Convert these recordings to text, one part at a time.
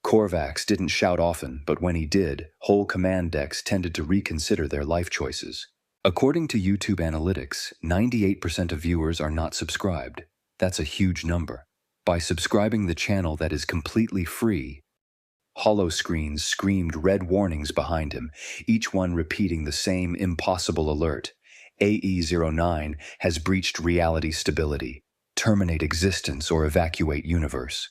Korvax didn't shout often, but when he did, whole command decks tended to reconsider their life choices. According to YouTube analytics, 98% of viewers are not subscribed. That's a huge number. By subscribing the channel that is completely free, hollow screens screamed red warnings behind him, each one repeating the same impossible alert. AE-09 has breached reality stability. Terminate existence or evacuate universe.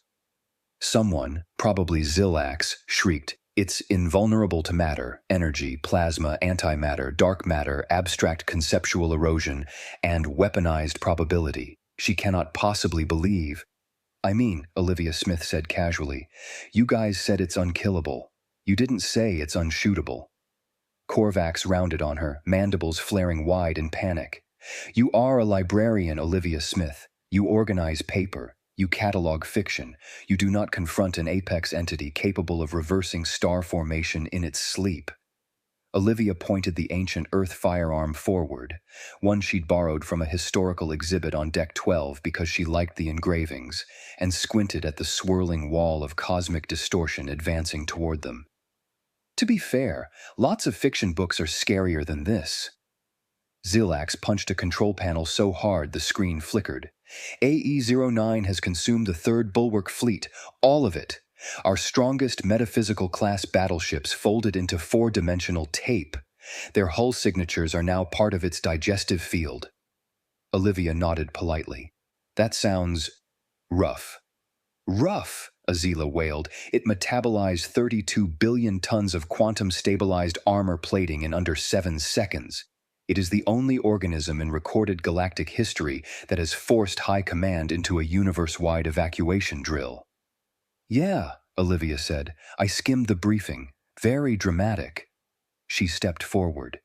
Someone, probably Zillax, shrieked, "It's invulnerable to matter, energy, plasma, antimatter, dark matter, abstract conceptual erosion, and weaponized probability. She cannot possibly believe." "I mean," Olivia Smith said casually, "you guys said it's unkillable. You didn't say it's unshootable." Korvax rounded on her, mandibles flaring wide in panic. "You are a librarian, Olivia Smith. You organize paper. You catalog fiction. You do not confront an apex entity capable of reversing star formation in its sleep." Olivia pointed the ancient Earth firearm forward, one she'd borrowed from a historical exhibit on Deck 12 because she liked the engravings, and squinted at the swirling wall of cosmic distortion advancing toward them. To be fair, lots of fiction books are scarier than this. Zillax punched a control panel so hard the screen flickered. AE-09 has consumed the third bulwark fleet, all of it. Our strongest metaphysical class battleships folded into four-dimensional tape. Their hull signatures are now part of its digestive field. Olivia nodded politely. "That sounds rough." "Rough," Azila wailed. "It metabolized 32 billion tons of quantum-stabilized armor plating in under 7 seconds. It is the only organism in recorded galactic history that has forced High Command into a universe-wide evacuation drill." "Yeah," Olivia said. "I skimmed the briefing. Very dramatic." She stepped forward.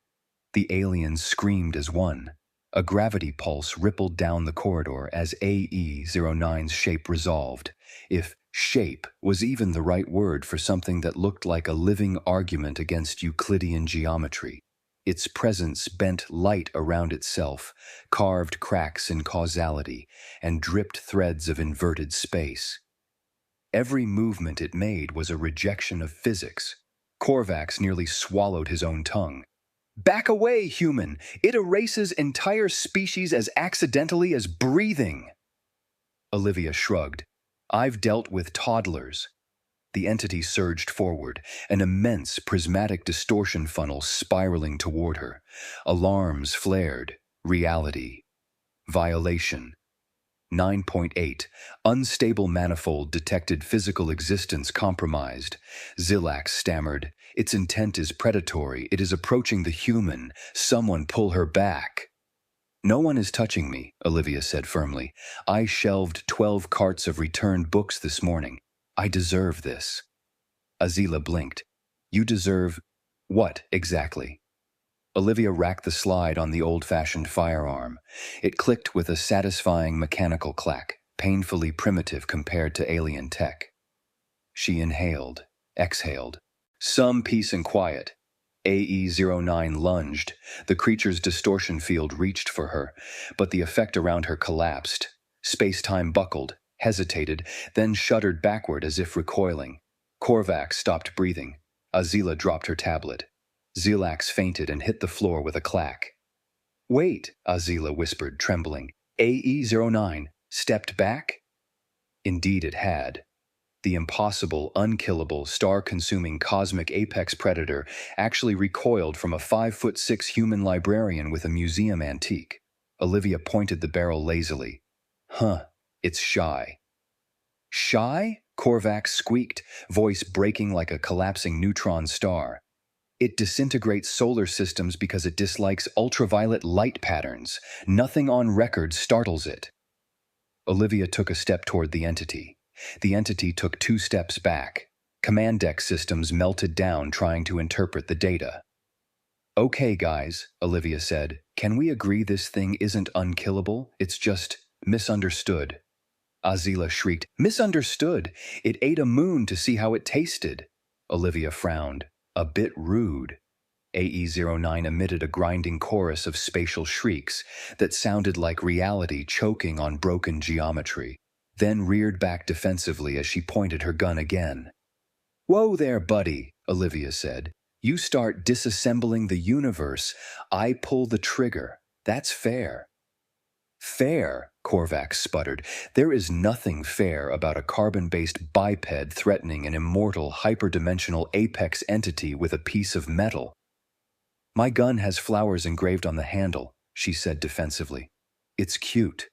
The aliens screamed as one. A gravity pulse rippled down the corridor as AE-09's shape resolved. If shape was even the right word for something that looked like a living argument against Euclidean geometry. Its presence bent light around itself, carved cracks in causality, and dripped threads of inverted space. Every movement it made was a rejection of physics. Korvax nearly swallowed his own tongue. "Back away, human! It erases entire species as accidentally as breathing!" Olivia shrugged. "I've dealt with toddlers." The entity surged forward, an immense prismatic distortion funnel spiraling toward her. Alarms flared. Reality. Violation. 9.8. Unstable manifold detected physical existence compromised. Zillax stammered. "Its intent is predatory. It is approaching the human. Someone pull her back." "No one is touching me," Olivia said firmly. "I shelved 12 carts of returned books this morning. I deserve this." Azila blinked. "You deserve what, exactly?" Olivia racked the slide on the old-fashioned firearm. It clicked with a satisfying mechanical clack, painfully primitive compared to alien tech. She inhaled, exhaled. "Some peace and quiet." AE-09 lunged. The creature's distortion field reached for her, but the effect around her collapsed. Space-time buckled, hesitated, then shuddered backward as if recoiling. Korvax stopped breathing. Azila dropped her tablet. Zillax fainted and hit the floor with a clack. "Wait," Azila whispered, trembling. AE-09 stepped back? Indeed it had. The impossible, unkillable, star-consuming cosmic apex predator actually recoiled from a 5'6" human librarian with a museum antique. Olivia pointed the barrel lazily. "Huh, it's shy." "Shy?" Korvax squeaked, voice breaking like a collapsing neutron star. "It disintegrates solar systems because it dislikes ultraviolet light patterns. Nothing on record startles it." Olivia took a step toward the entity. The entity took 2 steps back. Command deck systems melted down trying to interpret the data. "Okay, guys," Olivia said. "Can we agree this thing isn't unkillable? It's just misunderstood." Azila shrieked. "Misunderstood? It ate a moon to see how it tasted." Olivia frowned. "A bit rude." AE-09 emitted a grinding chorus of spatial shrieks that sounded like reality choking on broken geometry, then reared back defensively as she pointed her gun again. Whoa there, buddy, Olivia said. You start disassembling the universe, I pull the trigger. That's fair. Fair, Korvax sputtered. There is nothing fair about a carbon-based biped threatening an immortal, hyperdimensional apex entity with a piece of metal. My gun has flowers engraved on the handle, she said defensively. It's cute.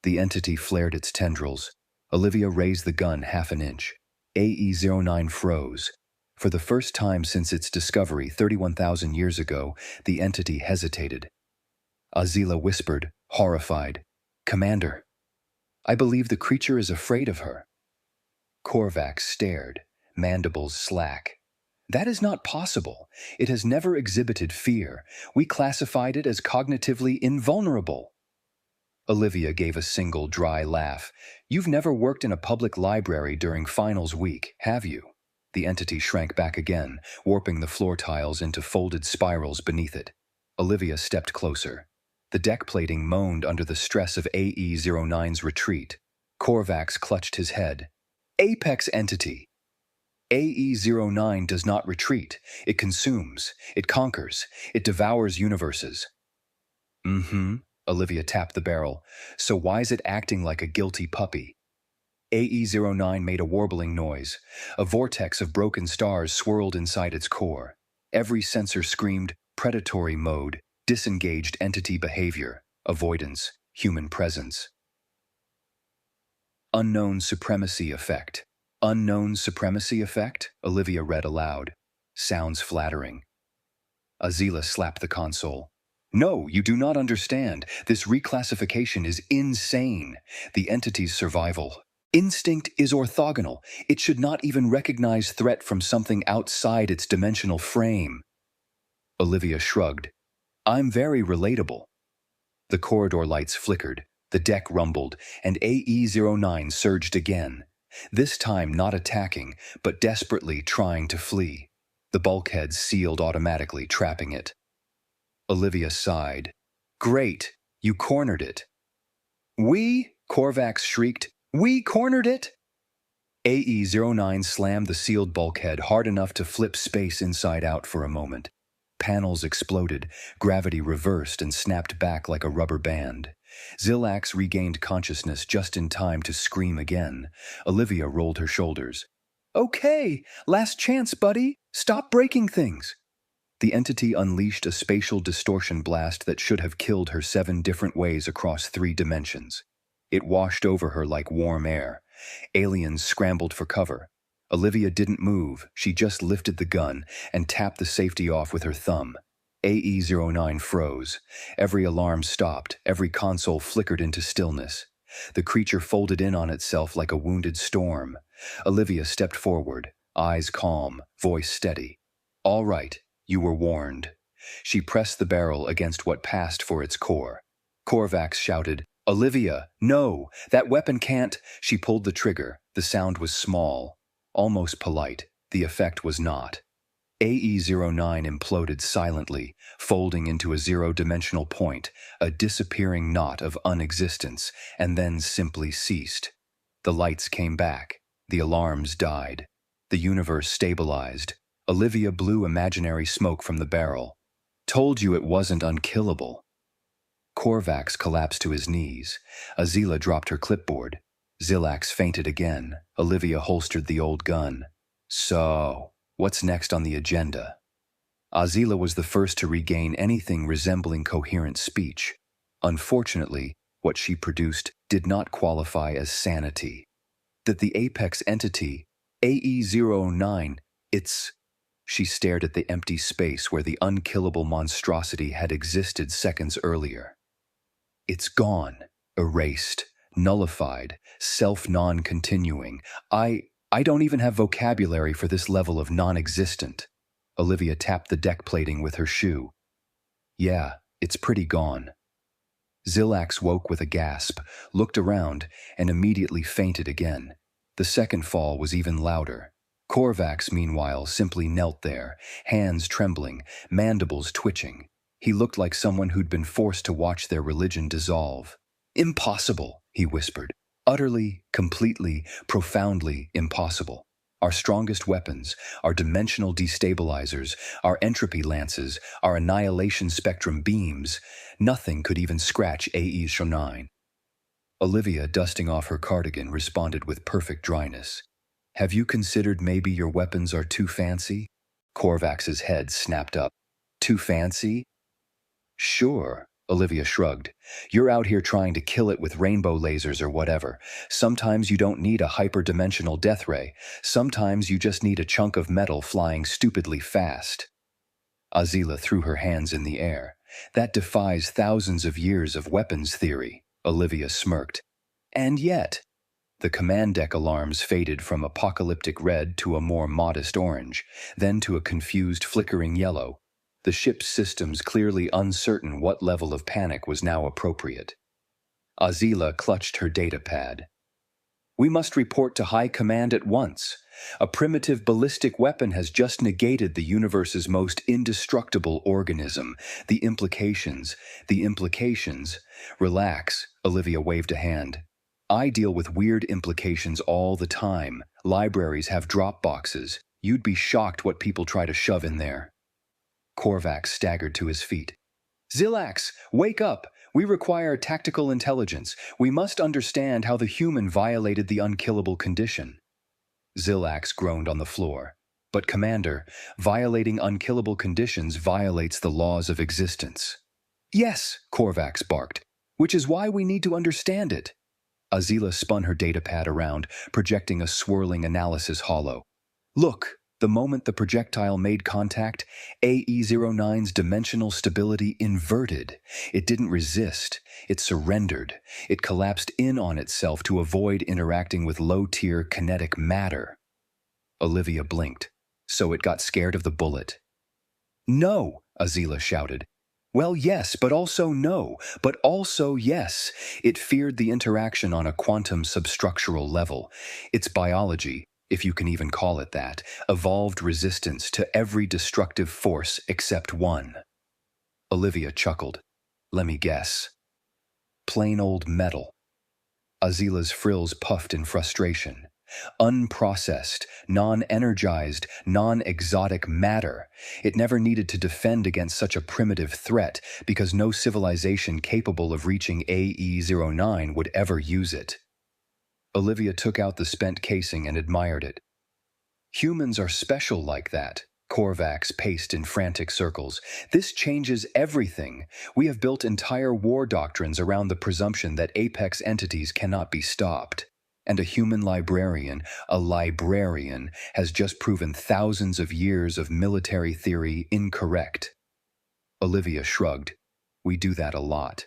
The entity flared its tendrils. Olivia raised the gun half an inch. AE-09 froze. For the first time since its discovery 31,000 years ago, the entity hesitated. Azila whispered, horrified, "Commander, I believe the creature is afraid of her." Korvax stared, mandibles slack. That is not possible. It has never exhibited fear. We classified it as cognitively invulnerable. Olivia gave a single dry laugh. You've never worked in a public library during finals week, have you? The entity shrank back again, warping the floor tiles into folded spirals beneath it. Olivia stepped closer. The deck plating moaned under the stress of AE-09's retreat. Korvax clutched his head. Apex entity. AE-09 does not retreat. It consumes. It conquers. It devours universes. Olivia tapped the barrel. So why is it acting like a guilty puppy? AE-09 made a warbling noise. A vortex of broken stars swirled inside its core. Every sensor screamed, predatory mode, disengaged entity behavior, avoidance, human presence. Unknown supremacy effect. Unknown supremacy effect? Olivia read aloud. Sounds flattering. Azila slapped the console. No, you do not understand. This reclassification is insane. The entity's survival instinct is orthogonal. It should not even recognize threat from something outside its dimensional frame. Olivia shrugged. I'm very relatable. The corridor lights flickered, the deck rumbled, and AE-09 surged again. This time not attacking, but desperately trying to flee. The bulkheads sealed automatically, trapping it. Olivia sighed. Great, you cornered it. We? Korvax shrieked. We cornered it? AE-09 slammed the sealed bulkhead hard enough to flip space inside out for a moment. Panels exploded, gravity reversed and snapped back like a rubber band. Zilax regained consciousness just in time to scream again. Olivia rolled her shoulders. Okay, last chance, buddy. Stop breaking things. The entity unleashed a spatial distortion blast that should have killed her 7 different ways across 3 dimensions. It washed over her like warm air. Aliens scrambled for cover. Olivia didn't move, she just lifted the gun and tapped the safety off with her thumb. AE-09 froze. Every alarm stopped, every console flickered into stillness. The creature folded in on itself like a wounded storm. Olivia stepped forward, eyes calm, voice steady. All right, you were warned. She pressed the barrel against what passed for its core. Korvax shouted, Olivia, no, that weapon can't. She pulled the trigger. The sound was small, almost polite. The effect was not. AE-09 imploded silently, folding into a zero-dimensional point, a disappearing knot of unexistence, and then simply ceased. The lights came back. The alarms died. The universe stabilized. Olivia blew imaginary smoke from the barrel. Told you it wasn't unkillable. Korvax collapsed to his knees. Azila dropped her clipboard. Zilax fainted again. Olivia holstered the old gun. So, what's next on the agenda? Azila was the first to regain anything resembling coherent speech. Unfortunately, what she produced did not qualify as sanity. That the apex entity, AE-09, it's... She stared at the empty space where the unkillable monstrosity had existed seconds earlier. It's gone, erased, nullified, self-non-continuing. I don't even have vocabulary for this level of non-existent. Olivia tapped the deck plating with her shoe. Yeah, it's pretty gone. Zilax woke with a gasp, looked around, and immediately fainted again. The second fall was even louder. Korvax, meanwhile, simply knelt there, hands trembling, mandibles twitching. He looked like someone who'd been forced to watch their religion dissolve. Impossible, he whispered. Utterly, completely, profoundly impossible. Our strongest weapons, our dimensional destabilizers, our entropy lances, our annihilation spectrum beams, nothing could even scratch HFY. Olivia, dusting off her cardigan, responded with perfect dryness. Have you considered maybe your weapons are too fancy? Korvax's head snapped up. Too fancy? Sure, Olivia shrugged. You're out here trying to kill it with rainbow lasers or whatever. Sometimes you don't need a hyperdimensional death ray. Sometimes you just need a chunk of metal flying stupidly fast. Azila threw her hands in the air. That defies thousands of years of weapons theory, Olivia smirked. And yet, the command deck alarms faded from apocalyptic red to a more modest orange, then to a confused flickering yellow. The ship's systems clearly uncertain what level of panic was now appropriate. Azila clutched her data pad. We must report to High Command at once. A primitive ballistic weapon has just negated the universe's most indestructible organism. The implications. Relax, Olivia waved a hand. I deal with weird implications all the time. Libraries have drop boxes. You'd be shocked what people try to shove in there. Korvax staggered to his feet. Zilax, wake up! We require tactical intelligence. We must understand how the human violated the unkillable condition. Zilax groaned on the floor. But Commander, violating unkillable conditions violates the laws of existence. Yes, Korvax barked, which is why we need to understand it. Azila spun her datapad around, projecting a swirling analysis hollow. Look! The moment the projectile made contact, HFY-09's dimensional stability inverted. It didn't resist. It surrendered. It collapsed in on itself to avoid interacting with low-tier kinetic matter. Olivia blinked. So it got scared of the bullet. No, Azila shouted. Well, yes, but also no, but also yes. It feared the interaction on a quantum substructural level. Its biology, if you can even call it that, evolved resistance to every destructive force except one. Olivia chuckled. Let me guess. Plain old metal. Azila's frills puffed in frustration. Unprocessed, non-energized, non-exotic matter. It never needed to defend against such a primitive threat because no civilization capable of reaching HFY-09 would ever use it. Olivia took out the spent casing and admired it. Humans are special like that, Korvax paced in frantic circles. This changes everything. We have built entire war doctrines around the presumption that apex entities cannot be stopped. And a human librarian, has just proven thousands of years of military theory incorrect. Olivia shrugged. We do that a lot.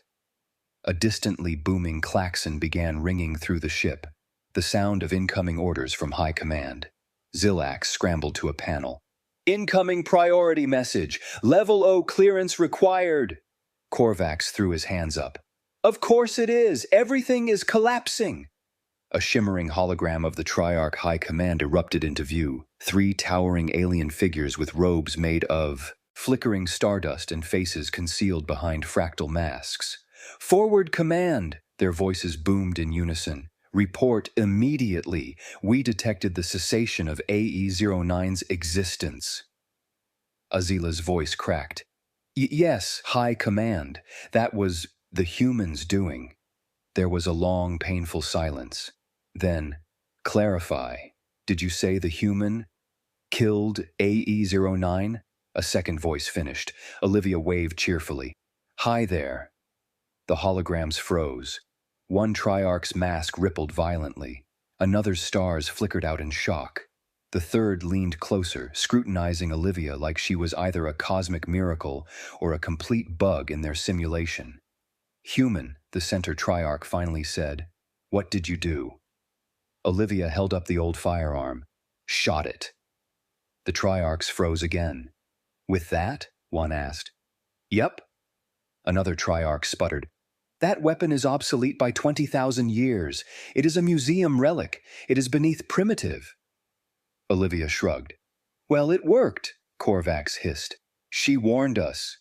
A distantly booming klaxon began ringing through the ship, the sound of incoming orders from High Command. Zilax scrambled to a panel. Incoming priority message! Level O clearance required! Korvax threw his hands up. Of course it is! Everything is collapsing! A shimmering hologram of the Triarch High Command erupted into view, 3 towering alien figures with robes made of flickering stardust and faces concealed behind fractal masks. Forward command! Their voices boomed in unison. Report immediately. We detected the cessation of HFY-09's existence. Azila's voice cracked. Yes, High Command. That was the humans doing. There was a long, painful silence. Then, clarify. Did you say the human killed HFY-09? A second voice finished. Olivia waved cheerfully. Hi there. The holograms froze. One Triarch's mask rippled violently. Another's stars flickered out in shock. The third leaned closer, scrutinizing Olivia like she was either a cosmic miracle or a complete bug in their simulation. Human, the center Triarch finally said. What did you do? Olivia held up the old firearm. Shot it. The Triarchs froze again. With that? One asked. Yep. Another Triarch sputtered. That weapon is obsolete by 20,000 years. It is a museum relic. It is beneath primitive. Olivia shrugged. Well, it worked, Korvax hissed. She warned us.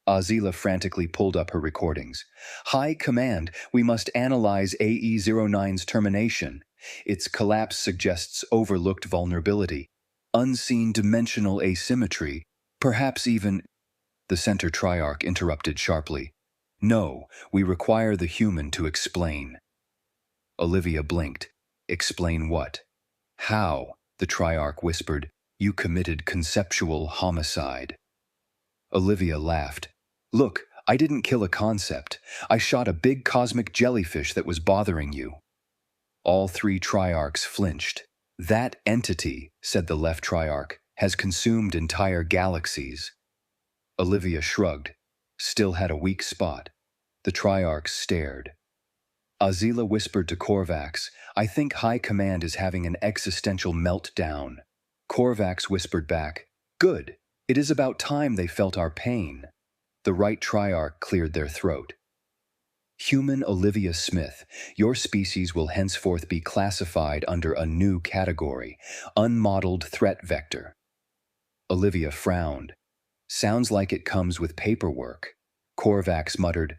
Azila frantically pulled up her recordings. High Command, we must analyze HFY-09's termination. Its collapse suggests overlooked vulnerability, unseen dimensional asymmetry, perhaps even— The center triarch interrupted sharply. No, we require the human to explain. Olivia blinked. Explain what? How? The triarch whispered. You committed conceptual homicide. Olivia laughed. Look, I didn't kill a concept. I shot a big cosmic jellyfish that was bothering you. All three triarchs flinched. That entity, said the left triarch, has consumed entire galaxies. Olivia shrugged. Still had a weak spot. The triarchs stared. Azila whispered to Korvax, I think High Command is having an existential meltdown. Korvax whispered back, Good. It is about time they felt our pain. The right triarch cleared their throat. Human Olivia Smith, your species will henceforth be classified under a new category, unmodeled threat vector. Olivia frowned. Sounds like it comes with paperwork. Korvax muttered,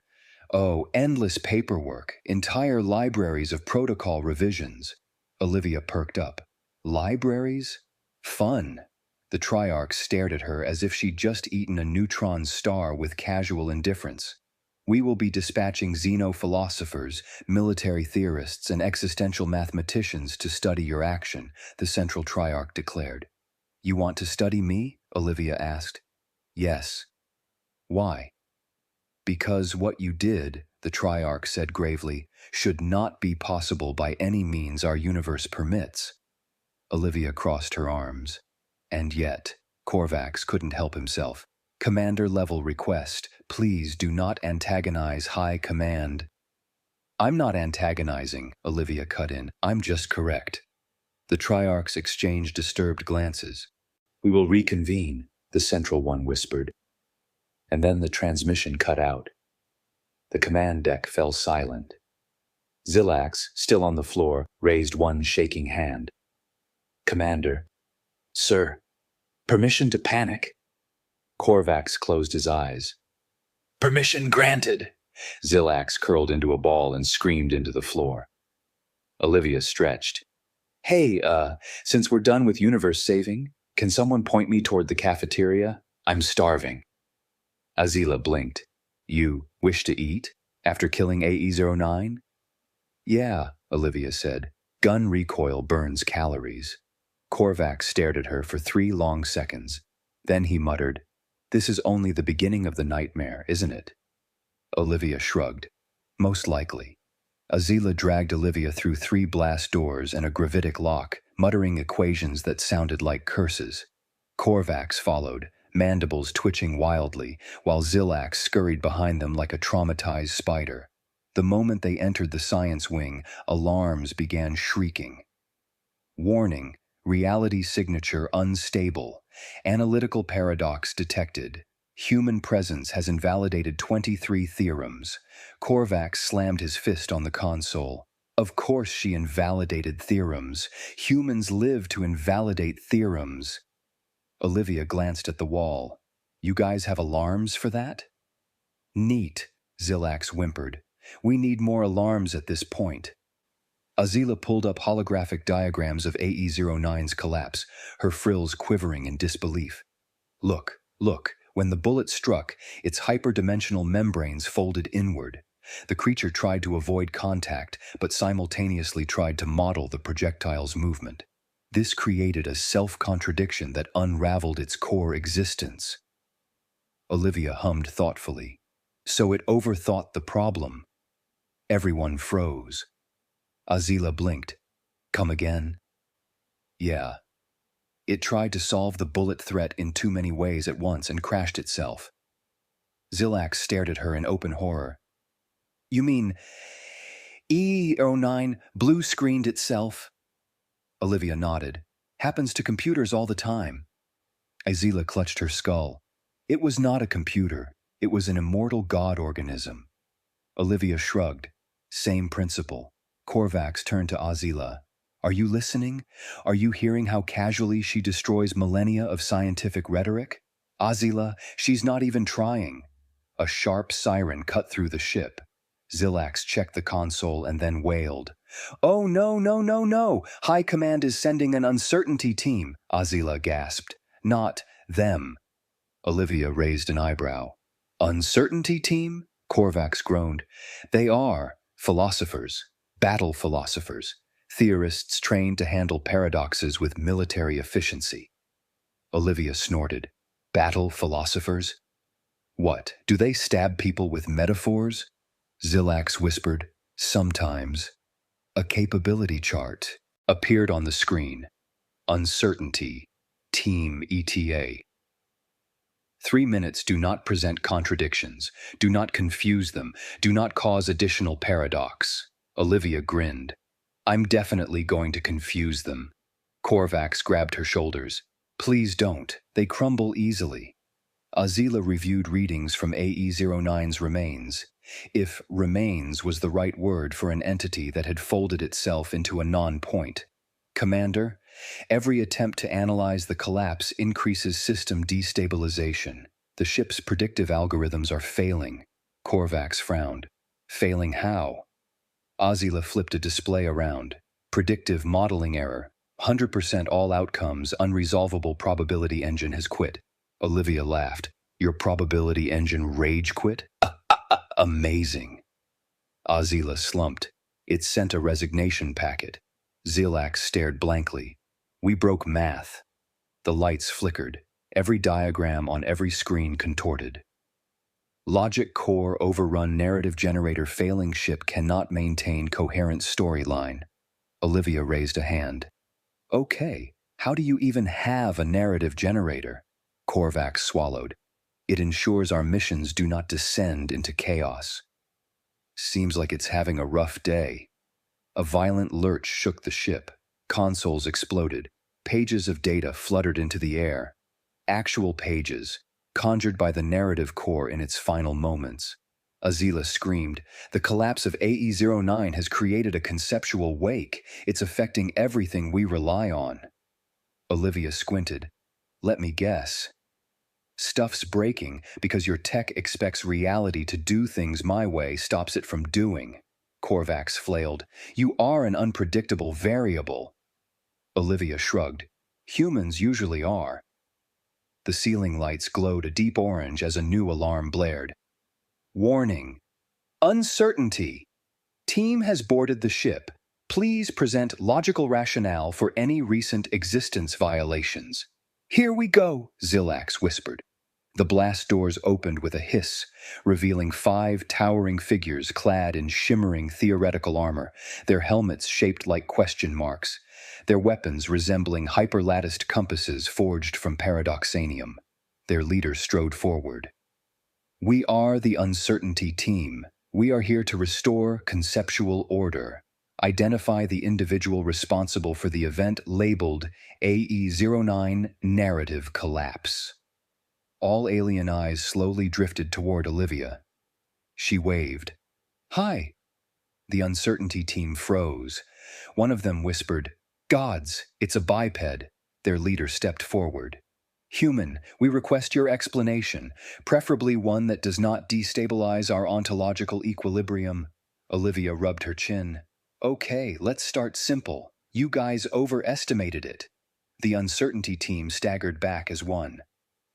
Oh, endless paperwork, entire libraries of protocol revisions. Olivia perked up. Libraries? Fun. The triarch stared at her as if she'd just eaten a neutron star with casual indifference. We will be dispatching xenophilosophers, military theorists, and existential mathematicians to study your action, the central triarch declared. You want to study me? Olivia asked. Yes. Why? Because what you did, the triarch said gravely, should not be possible by any means our universe permits. Olivia crossed her arms. And yet, Korvax couldn't help himself. Commander-level request, please do not antagonize High Command. I'm not antagonizing, Olivia cut in. I'm just correct. The triarchs exchanged disturbed glances. We will reconvene, the central one whispered. And then the transmission cut out. The command deck fell silent. Zilax, still on the floor, raised one shaking hand. Commander. Sir. Permission to panic? Korvax closed his eyes. Permission granted. Zilax curled into a ball and screamed into the floor. Olivia stretched. Hey, since we're done with universe saving, can someone point me toward the cafeteria? I'm starving. Azila blinked. You wish to eat? After killing AE-09? Yeah, Olivia said. Gun recoil burns calories. Korvax stared at her for 3 long seconds. Then he muttered, This is only the beginning of the nightmare, isn't it? Olivia shrugged. Most likely. Azila dragged Olivia through 3 blast doors and a gravitic lock, muttering equations that sounded like curses. Korvax followed, mandibles twitching wildly, while Zilax scurried behind them like a traumatized spider. The moment they entered the science wing, alarms began shrieking. Warning, reality signature unstable. Analytical paradox detected. Human presence has invalidated 23 theorems. Korvax slammed his fist on the console. Of course she invalidated theorems. Humans live to invalidate theorems. Olivia glanced at the wall. You guys have alarms for that? Neat, Zilax whimpered. We need more alarms at this point. Azila pulled up holographic diagrams of AE-09's collapse, her frills quivering in disbelief. Look, when the bullet struck, its hyperdimensional membranes folded inward. The creature tried to avoid contact, but simultaneously tried to model the projectile's movement. This created a self-contradiction that unraveled its core existence. Olivia hummed thoughtfully. So it overthought the problem. Everyone froze. Azila blinked. Come again? Yeah. It tried to solve the bullet threat in too many ways at once and crashed itself. Zilax stared at her in open horror. You mean E-09 blue-screened itself? Olivia nodded. Happens to computers all the time. Azila clutched her skull. It was not a computer. It was an immortal god organism. Olivia shrugged. Same principle. Korvax turned to Azila. Are you listening? Are you hearing how casually she destroys millennia of scientific rhetoric? Azila, she's not even trying. A sharp siren cut through the ship. Zilax checked the console and then wailed. "Oh no, no, no, no! High Command is sending an uncertainty team," Azila gasped. "Not them." Olivia raised an eyebrow. "Uncertainty team?" Korvax groaned. "They are philosophers, battle philosophers, theorists trained to handle paradoxes with military efficiency." Olivia snorted. "Battle philosophers? What, do they stab people with metaphors?" Zilax whispered. "Sometimes." A capability chart appeared on the screen. Uncertainty. Team ETA. 3 minutes. Do not present contradictions. Do not confuse them. Do not cause additional paradox. Olivia grinned. "I'm definitely going to confuse them." Korvax grabbed her shoulders. "Please don't. They crumble easily." Azila reviewed readings from AE-09's remains. If remains was the right word for an entity that had folded itself into a non-point. "Commander, every attempt to analyze the collapse increases system destabilization. The ship's predictive algorithms are failing." Korvax frowned. "Failing how?" Azila flipped a display around. "Predictive modeling error. 100% all outcomes. Unresolvable probability engine has quit." Olivia laughed. "Your probability engine rage quit? Amazing." Azila slumped. "It sent a resignation packet." Zilax stared blankly. "We broke math." The lights flickered. Every diagram on every screen contorted. "Logic core overrun, narrative generator failing, ship cannot maintain coherent storyline." Olivia raised a hand. "Okay, how do you even have a narrative generator?" Korvax swallowed. "It ensures our missions do not descend into chaos." "Seems like it's having a rough day." A violent lurch shook the ship. Consoles exploded. Pages of data fluttered into the air. Actual pages, conjured by the narrative core in its final moments. Azila screamed. "The collapse of AE-09 has created a conceptual wake. It's affecting everything we rely on." Olivia squinted. "Let me guess. Stuff's breaking because your tech expects reality to do things my way, stops it from doing." Korvax flailed. "You are an unpredictable variable." Olivia shrugged. "Humans usually are." The ceiling lights glowed a deep orange as a new alarm blared. "Warning. Uncertainty. Team has boarded the ship. Please present logical rationale for any recent existence violations." "Here we go," Zilax whispered. The blast doors opened with a hiss, revealing 5 towering figures clad in shimmering theoretical armor, their helmets shaped like question marks, their weapons resembling hyperlatticed compasses forged from paradoxanium. Their leader strode forward. "We are the Uncertainty Team. We are here to restore conceptual order. Identify the individual responsible for the event labeled AE-09 Narrative Collapse." All alien eyes slowly drifted toward Olivia. She waved. "Hi." The Uncertainty Team froze. One of them whispered, "Gods, it's a biped." Their leader stepped forward. "Human, we request your explanation, preferably one that does not destabilize our ontological equilibrium." Olivia rubbed her chin. "Okay, let's start simple. You guys overestimated it." The Uncertainty Team staggered back as one.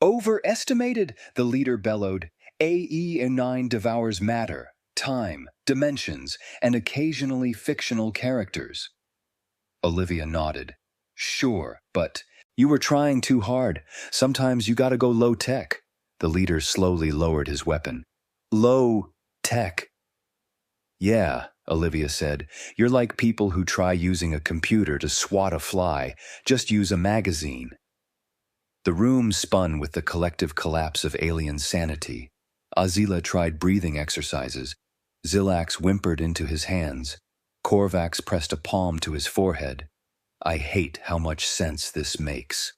"Overestimated?" the leader bellowed. "AE-09 devours matter, time, dimensions, and occasionally fictional characters." Olivia nodded. "Sure, but you were trying too hard. Sometimes you gotta go low-tech." The leader slowly lowered his weapon. "Low-tech." "Yeah," Olivia said. "You're like people who try using a computer to swat a fly. Just use a magazine." The room spun with the collective collapse of alien sanity. Azila tried breathing exercises. Zilax whimpered into his hands. Korvax pressed a palm to his forehead. "I hate how much sense this makes."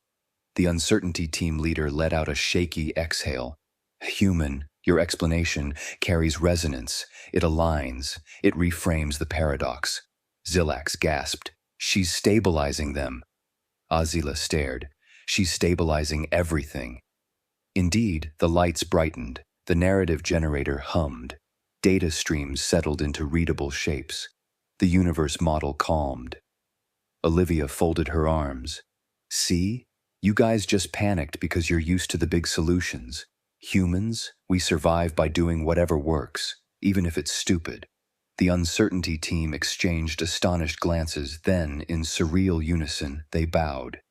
The Uncertainty Team leader let out a shaky exhale. "Human, your explanation carries resonance. It aligns. It reframes the paradox." Zilax gasped. "She's stabilizing them." Azila stared. "She's stabilizing everything." Indeed, the lights brightened. The narrative generator hummed. Data streams settled into readable shapes. The universe model calmed. Olivia folded her arms. See? You guys just panicked because you're used to the big solutions. Humans, we survive by doing whatever works, even if it's stupid. The uncertainty team exchanged astonished glances, then, in surreal unison, they bowed.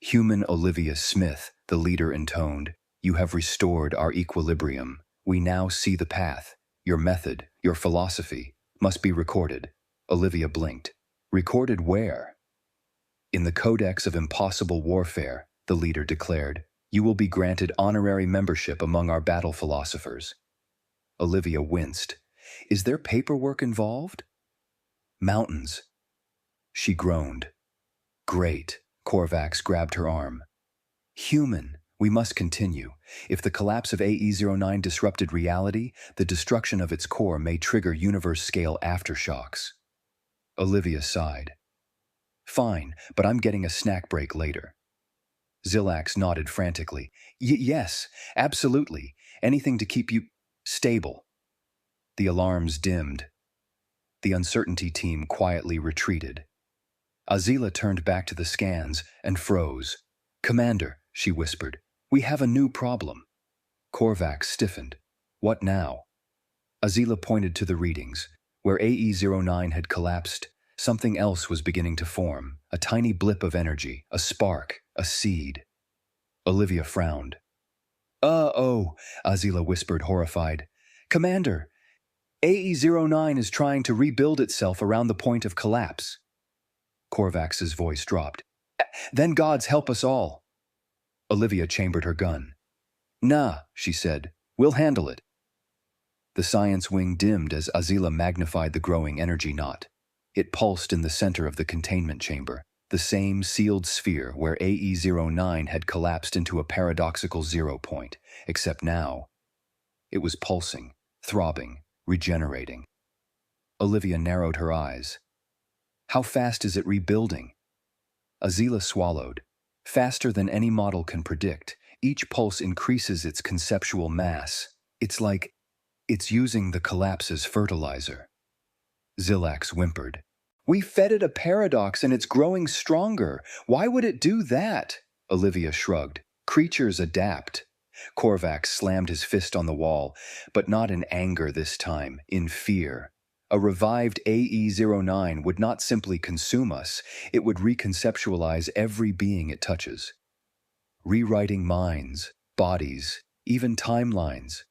Human Olivia Smith, the leader intoned, you have restored our equilibrium. We now see the path. Your method, your philosophy, must be recorded. Olivia blinked. Recorded where? In the Codex of Impossible Warfare, the leader declared, you will be granted honorary membership among our battle philosophers. Olivia winced. Is there paperwork involved? Mountains. She groaned. Great. Korvax grabbed her arm. Human, we must continue. If the collapse of AE-09 disrupted reality, the destruction of its core may trigger universe-scale aftershocks. Olivia sighed. Fine, but I'm getting a snack break later. Zilax nodded frantically. Yes, absolutely. Anything to keep you stable. The alarms dimmed. The uncertainty team quietly retreated. Azila turned back to the scans and froze. Commander, she whispered, we have a new problem. Korvax stiffened. What now? Azila pointed to the readings. Where AE-09 had collapsed, something else was beginning to form, a tiny blip of energy, a spark, a seed. Olivia frowned. Oh, Azila whispered, horrified. Commander, AE-09 is trying to rebuild itself around the point of collapse. Korvax's voice dropped. Then gods help us all. Olivia chambered her gun. Nah, she said. We'll handle it. The science wing dimmed as Azila magnified the growing energy knot. It pulsed in the center of the containment chamber, the same sealed sphere where AE-09 had collapsed into a paradoxical 0 point, except now it was pulsing, throbbing, regenerating. Olivia narrowed her eyes. How fast is it rebuilding? Azila swallowed. Faster than any model can predict. Each pulse increases its conceptual mass. It's like it's using the collapse as fertilizer. Zilax whimpered. We fed it a paradox and it's growing stronger. Why would it do that? Olivia shrugged. Creatures adapt. Korvax slammed his fist on the wall, but not in anger this time, in fear. A revived AE-09 would not simply consume us, it would reconceptualize every being it touches. Rewriting minds, bodies, even timelines.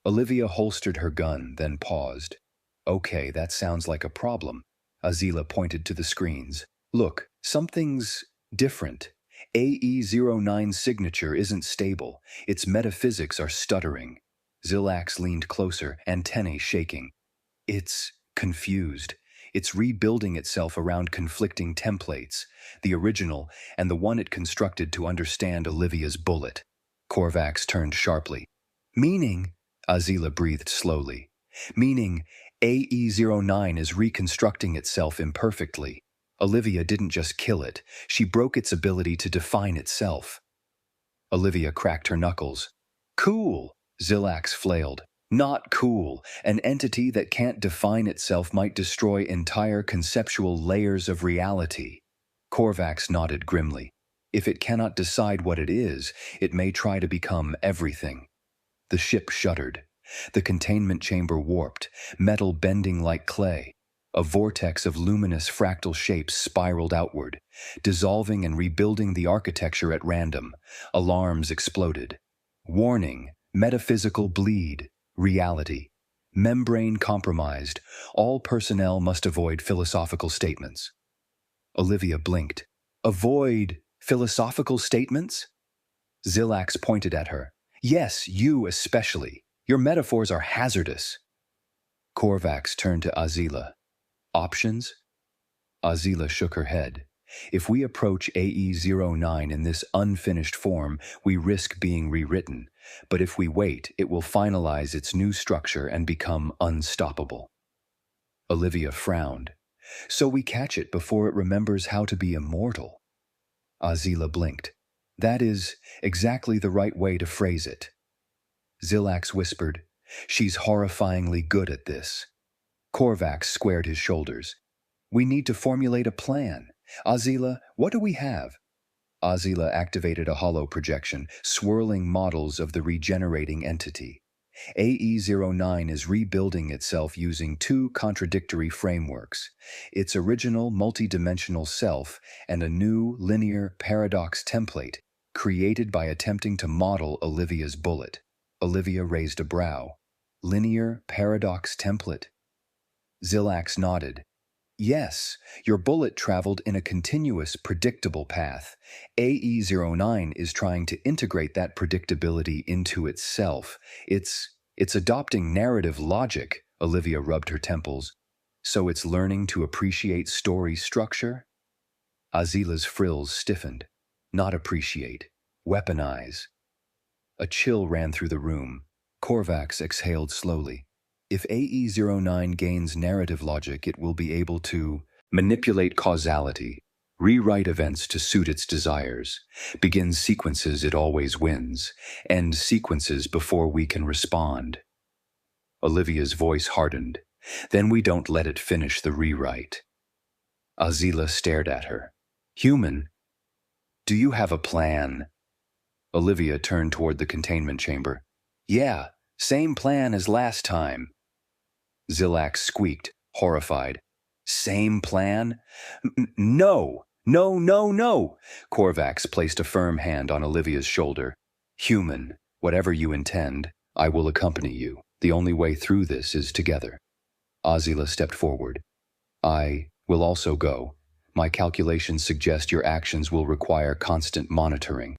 Olivia holstered her gun, then paused. Okay, that sounds like a problem. Azila pointed to the screens. Look, something's different. AE-09's signature isn't stable. Its metaphysics are stuttering. Zilax leaned closer, antennae shaking. It's confused. It's rebuilding itself around conflicting templates, the original and the one it constructed to understand Olivia's bullet. Korvax turned sharply. Meaning, Azila breathed slowly, meaning AE-09 is reconstructing itself imperfectly. Olivia didn't just kill it, she broke its ability to define itself. Olivia cracked her knuckles. Cool, Zilax flailed. Not cool. An entity that can't define itself might destroy entire conceptual layers of reality. Korvax nodded grimly. If it cannot decide what it is, it may try to become everything. The ship shuddered. The containment chamber warped, metal bending like clay. A vortex of luminous fractal shapes spiraled outward, dissolving and rebuilding the architecture at random. Alarms exploded. Warning, metaphysical bleed. Reality. Membrane compromised. All personnel must avoid philosophical statements. Olivia blinked. Avoid philosophical statements? Zilax pointed at her. Yes, you especially. Your metaphors are hazardous. Korvax turned to Azila. Options? Azila shook her head. If we approach AE-09 in this unfinished form, we risk being rewritten. But if we wait, it will finalize its new structure and become unstoppable. Olivia frowned. So we catch it before it remembers how to be immortal. Azila blinked. That is exactly the right way to phrase it. Zilax whispered, She's horrifyingly good at this. Korvax squared his shoulders. We need to formulate a plan. Azila, what do we have? Azila activated a hollow projection, swirling models of the regenerating entity. AE-09 is rebuilding itself using two contradictory frameworks, its original multidimensional self and a new linear paradox template created by attempting to model Olivia's bullet. Olivia raised a brow. Linear paradox template? Zilax nodded. Yes, your bullet traveled in a continuous, predictable path. AE-09 is trying to integrate that predictability into itself. It's adopting narrative logic, Olivia rubbed her temples. So it's learning to appreciate story structure? Azila's frills stiffened. Not appreciate. Weaponize. A chill ran through the room. Korvax exhaled slowly. If AE-09 gains narrative logic, it will be able to manipulate causality, rewrite events to suit its desires, begin sequences it always wins, end sequences before we can respond. Olivia's voice hardened. Then we don't let it finish the rewrite. Azila stared at her. Human, do you have a plan? Olivia turned toward the containment chamber. Yeah, same plan as last time. Zilax squeaked, horrified. Same plan? No! No, no, no! Korvax placed a firm hand on Olivia's shoulder. Human, whatever you intend, I will accompany you. The only way through this is together. Azila stepped forward. I will also go. My calculations suggest your actions will require constant monitoring.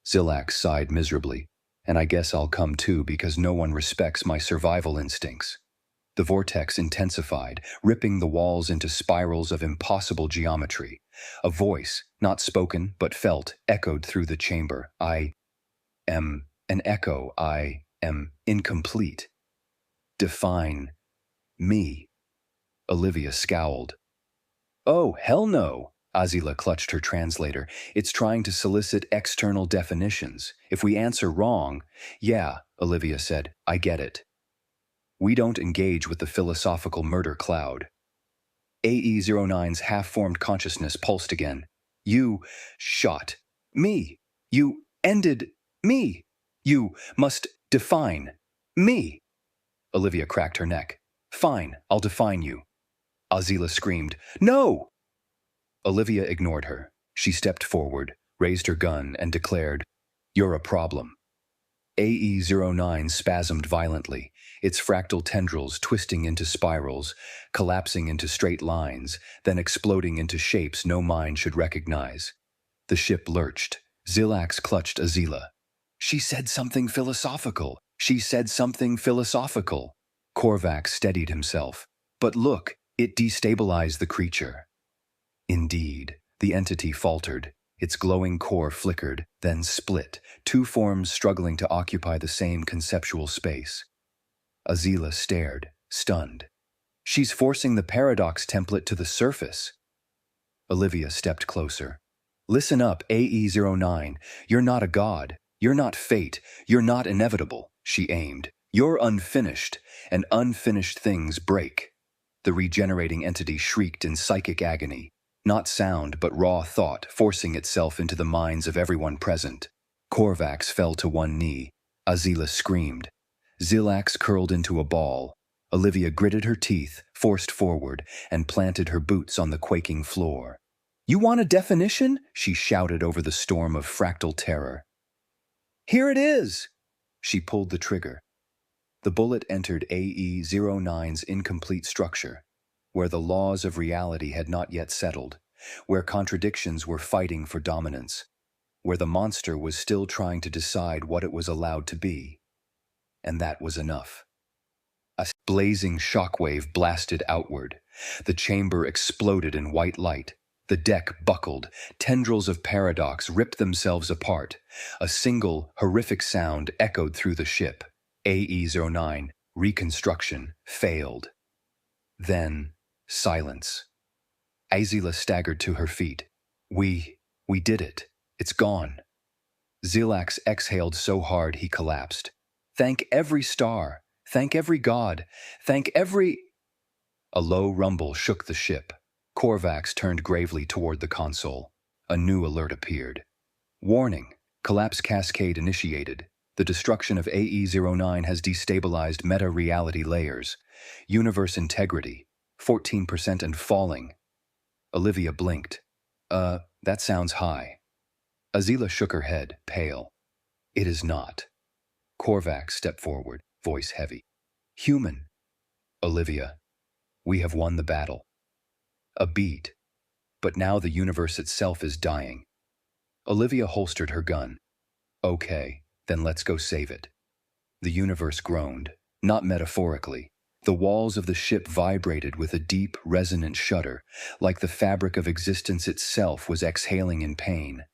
Zilax sighed miserably. And I guess I'll come too because no one respects my survival instincts. The vortex intensified, ripping the walls into spirals of impossible geometry. A voice, not spoken but felt, echoed through the chamber. I am an echo. I am incomplete. Define me. Olivia scowled. Oh, hell no. Azila clutched her translator. It's trying to solicit external definitions. If we answer wrong, yeah, Olivia said, I get it. We don't engage with the philosophical murder cloud. AE-09's half-formed consciousness pulsed again. You shot me. You ended me. You must define me. Olivia cracked her neck. Fine, I'll define you. Azila screamed, No! Olivia ignored her. She stepped forward, raised her gun, and declared, You're a problem. AE-09 spasmed violently, its fractal tendrils twisting into spirals, collapsing into straight lines, then exploding into shapes no mind should recognize. The ship lurched. Zilax clutched Azila. She said something philosophical. She said something philosophical. Korvax steadied himself. But look, it destabilized the creature. Indeed, the entity faltered. Its glowing core flickered, then split, two forms struggling to occupy the same conceptual space. Azila stared, stunned. She's forcing the paradox template to the surface. Olivia stepped closer. Listen up, AE-09. You're not a god. You're not fate. You're not inevitable. She aimed. You're unfinished, and unfinished things break. The regenerating entity shrieked in psychic agony. Not sound, but raw thought, forcing itself into the minds of everyone present. Korvax fell to one knee. Azila screamed. Zilax curled into a ball. Olivia gritted her teeth, forced forward, and planted her boots on the quaking floor. You want a definition? She shouted over the storm of fractal terror. Here it is! She pulled the trigger. The bullet entered AE-09's incomplete structure, where the laws of reality had not yet settled, where contradictions were fighting for dominance, where the monster was still trying to decide what it was allowed to be. And that was enough. A blazing shockwave blasted outward. The chamber exploded in white light. The deck buckled. Tendrils of paradox ripped themselves apart. A single, horrific sound echoed through the ship. AE-09, reconstruction, failed. Then, silence. Azila staggered to her feet. We did it. It's gone. Zilax exhaled so hard he collapsed. Thank every star. Thank every god. Thank every... A low rumble shook the ship. Korvax turned gravely toward the console. A new alert appeared. Warning. Collapse cascade initiated. The destruction of AE-09 has destabilized meta-reality layers. Universe integrity. 14% and falling. Olivia blinked. That sounds high. Azila shook her head, pale. It is not. Korvax stepped forward, voice heavy. Human. Olivia. We have won the battle. A beat. But now the universe itself is dying. Olivia holstered her gun. Okay, then let's go save it. The universe groaned, not metaphorically. The walls of the ship vibrated with a deep, resonant shudder, like the fabric of existence itself was exhaling in pain.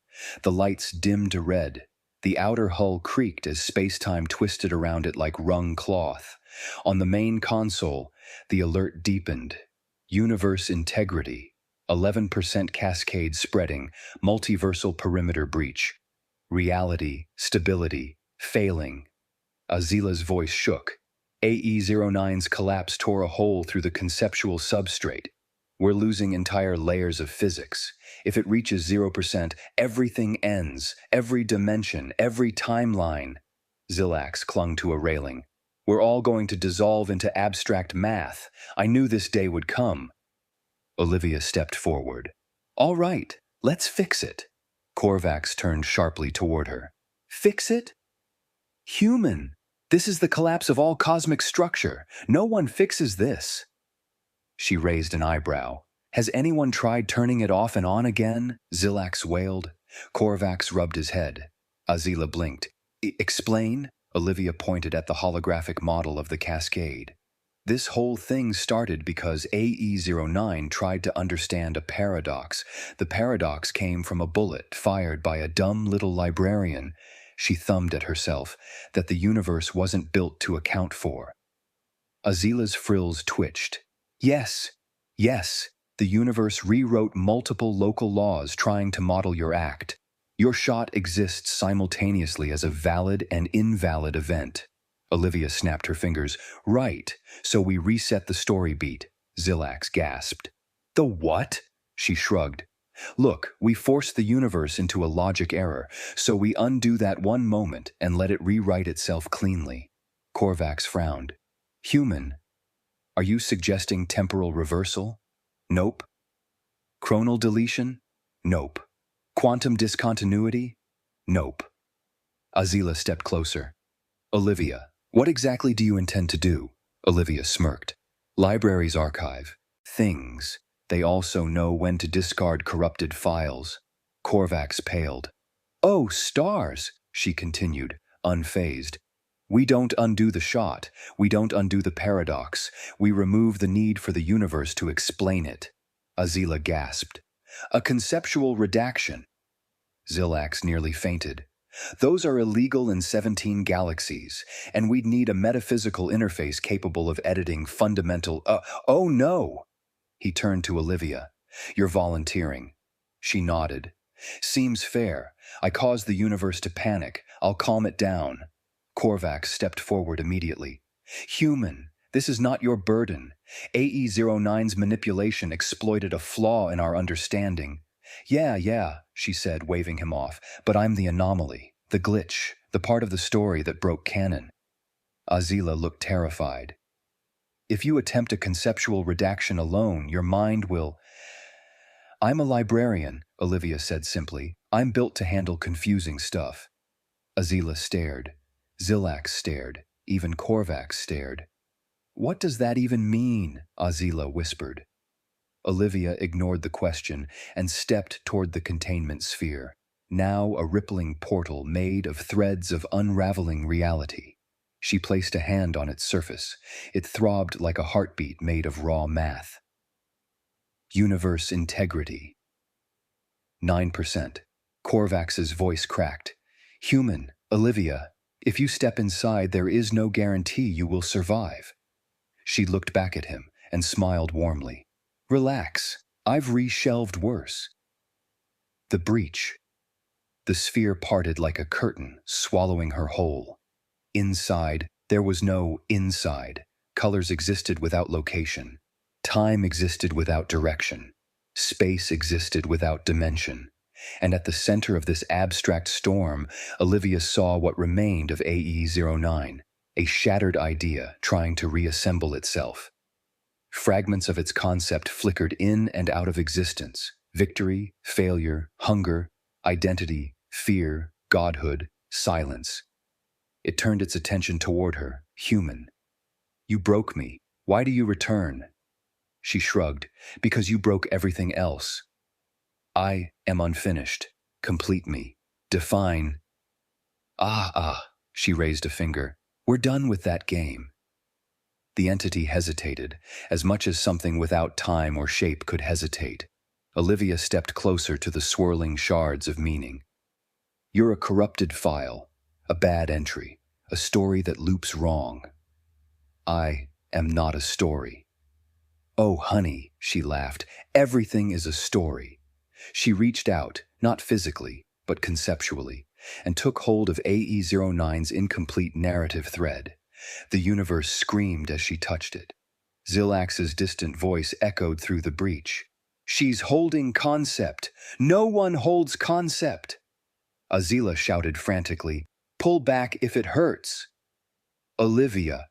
The lights dimmed to red. The outer hull creaked as space-time twisted around it like wrung cloth. On the main console, the alert deepened. Universe integrity. 11% cascade spreading, multiversal perimeter breach. Reality, stability, failing. Azila's voice shook. AE-09's collapse tore a hole through the conceptual substrate. We're losing entire layers of physics. If it reaches 0%, everything ends, every dimension, every timeline. Zilax clung to a railing. We're all going to dissolve into abstract math. I knew this day would come. Olivia stepped forward. All right, let's fix it. Korvax turned sharply toward her. Fix it? Human. This is the collapse of all cosmic structure. No one fixes this. She raised an eyebrow. Has anyone tried turning it off and on again? Zilax wailed. Korvax rubbed his head. Azila blinked. Explain? Olivia pointed at the holographic model of the cascade. This whole thing started because AE-09 tried to understand a paradox. The paradox came from a bullet fired by a dumb little librarian. She thumbed at herself, that the universe wasn't built to account for. Azila's frills twitched. Yes, the universe rewrote multiple local laws trying to model your act. Your shot exists simultaneously as a valid and invalid event. Olivia snapped her fingers. Right, so we reset the story beat. Zilax gasped. The what? She shrugged. Look, we forced the universe into a logic error, so we undo that one moment and let it rewrite itself cleanly. Korvax frowned. Human. Are you suggesting temporal reversal? Nope. Chronal deletion? Nope. Quantum discontinuity? Nope. Azila stepped closer. Olivia, what exactly do you intend to do? Olivia smirked. Libraries archive. Things. They also know when to discard corrupted files. Korvax paled. Oh, stars, she continued, unfazed. We don't undo the shot. We don't undo the paradox. We remove the need for the universe to explain it. Azila gasped. A conceptual redaction. Zilax nearly fainted. Those are illegal in 17 galaxies, and we'd need a metaphysical interface capable of editing fundamental... Oh no! He turned to Olivia. You're volunteering. She nodded. Seems fair. I caused the universe to panic. I'll calm it down. Korvax stepped forward immediately. Human, this is not your burden. AE-09's manipulation exploited a flaw in our understanding. Yeah, she said, waving him off, but I'm the anomaly, the glitch, the part of the story that broke canon. Azila looked terrified. If you attempt a conceptual redaction alone, your mind will... I'm a librarian, Olivia said simply. I'm built to handle confusing stuff. Azila stared. Zilax stared. Even Korvax stared. What does that even mean? Azila whispered. Olivia ignored the question and stepped toward the containment sphere, now a rippling portal made of threads of unraveling reality. She placed a hand on its surface. It throbbed like a heartbeat made of raw math. Universe integrity. 9%. Korvax's voice cracked. Human, Olivia, if you step inside, there is no guarantee you will survive. She looked back at him and smiled warmly. Relax, I've reshelved worse. The breach. The sphere parted like a curtain, swallowing her whole. Inside, There was no inside. Colors existed without location. Time existed without direction. Space existed without dimension. And at the center of this abstract storm, Olivia saw what remained of AE-09, a shattered idea trying to reassemble itself. Fragments of its concept flickered in and out of existence: victory, failure, hunger, identity, fear, godhood, silence. It turned its attention toward her, human. "You broke me. Why do you return?" She shrugged. "Because you broke everything else. I am unfinished. Complete me. Define." She raised a finger. "We're done with that game." The entity hesitated, as much as something without time or shape could hesitate. Olivia stepped closer to the swirling shards of meaning. "You're a corrupted file, a bad entry, a story that loops wrong. I am not a story." "Oh, honey," she laughed, "everything is a story." She reached out, not physically, but conceptually, and took hold of AE-09's incomplete narrative thread. The universe screamed as she touched it. Zilax's distant voice echoed through the breach. "She's holding concept. No one holds concept." Azila shouted frantically, "Pull back if it hurts." "Olivia."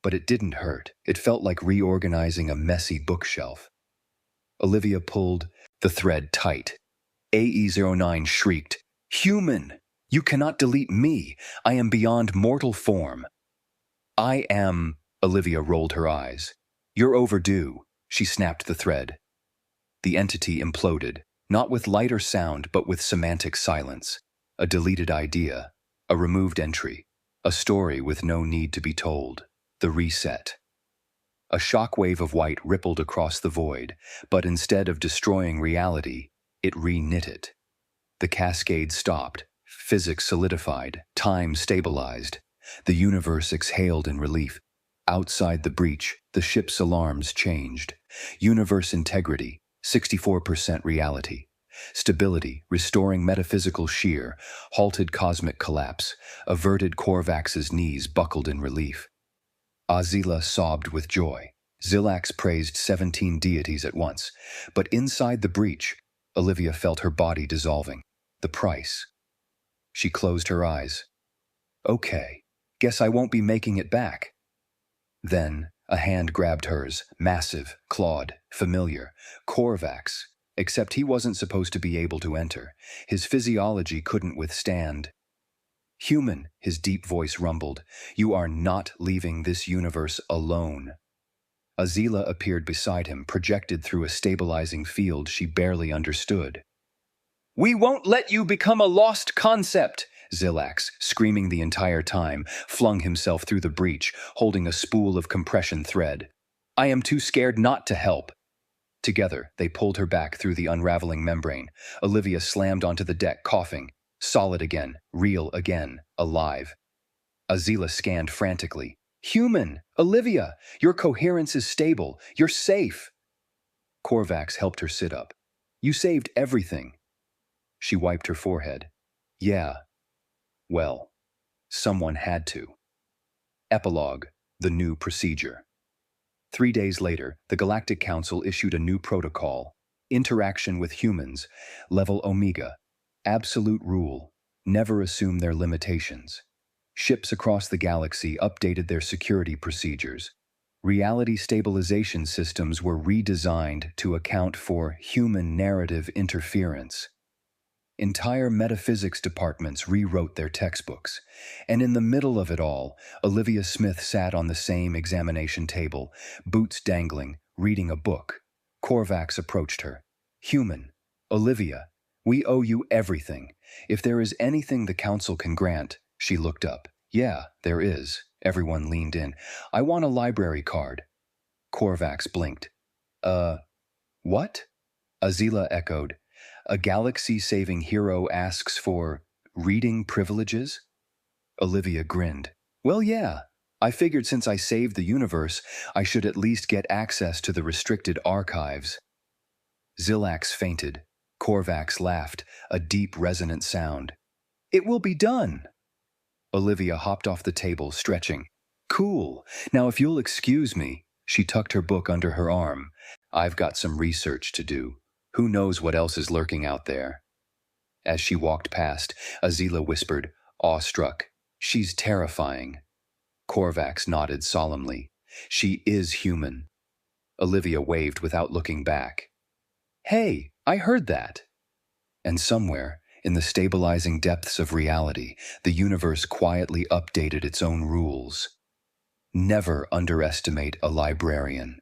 But it didn't hurt. It felt like reorganizing a messy bookshelf. Olivia pulled the thread tight. AE-09 shrieked, "Human! You cannot delete me. I am beyond mortal form." "I am..." Olivia rolled her eyes. "You're overdue." She snapped the thread. The entity imploded, not with light or sound, but with semantic silence. A deleted idea, a removed entry, a story with no need to be told. The reset. A shockwave of white rippled across the void, but instead of destroying reality, it re-knit it. The cascade stopped, physics solidified, time stabilized. The universe exhaled in relief. Outside the breach, the ship's alarms changed. Universe integrity, 64% reality. Stability, restoring metaphysical shear, halted cosmic collapse, averted Korvax's knees buckled in relief. Azila sobbed with joy. Zilax praised 17 deities at once. But inside the breach, Olivia felt her body dissolving. The price. She closed her eyes. "Okay, guess I won't be making it back." Then, a hand grabbed hers, massive, clawed, familiar. Korvax. Except he wasn't supposed to be able to enter. His physiology couldn't withstand. "Human," his deep voice rumbled, "you are not leaving this universe alone." Azila appeared beside him, projected through a stabilizing field she barely understood. "We won't let you become a lost concept!" Zilax, screaming the entire time, flung himself through the breach, holding a spool of compression thread. "I am too scared not to help." Together, they pulled her back through the unraveling membrane. Olivia slammed onto the deck, coughing. Solid again, real again, alive. Azila scanned frantically. "Human! Olivia! Your coherence is stable. You're safe!" Korvax helped her sit up. "You saved everything." She wiped her forehead. "Yeah. Well, someone had to." Epilogue: The new procedure. 3 days later, the Galactic Council issued a new protocol. Interaction with humans, level Omega. Absolute rule: never assume their limitations. Ships across the galaxy updated their security procedures. Reality stabilization systems were redesigned to account for human narrative interference. Entire metaphysics departments rewrote their textbooks. And in the middle of it all, Olivia Smith sat on the same examination table, boots dangling, reading a book. Korvax approached her. "Human, Olivia, we owe you everything. If there is anything the Council can grant..." She looked up. "Yeah, there is." Everyone leaned in. "I want a library card." Korvax blinked. What?" Azila echoed. "A galaxy-saving hero asks for reading privileges?" Olivia grinned. "Well, yeah. I figured since I saved the universe, I should at least get access to the restricted archives." Zilax fainted. Korvax laughed, a deep, resonant sound. "It will be done." Olivia hopped off the table, stretching. Cool. Now, if you'll excuse me, she tucked her book under her arm. I've got some research to do. Who knows what else is lurking out there? As she walked past, Azila whispered, awestruck, "She's terrifying." Korvax nodded solemnly. "She is human." Olivia waved without looking back. "Hey, I heard that." And somewhere, in the stabilizing depths of reality, the universe quietly updated its own rules. Never underestimate a librarian.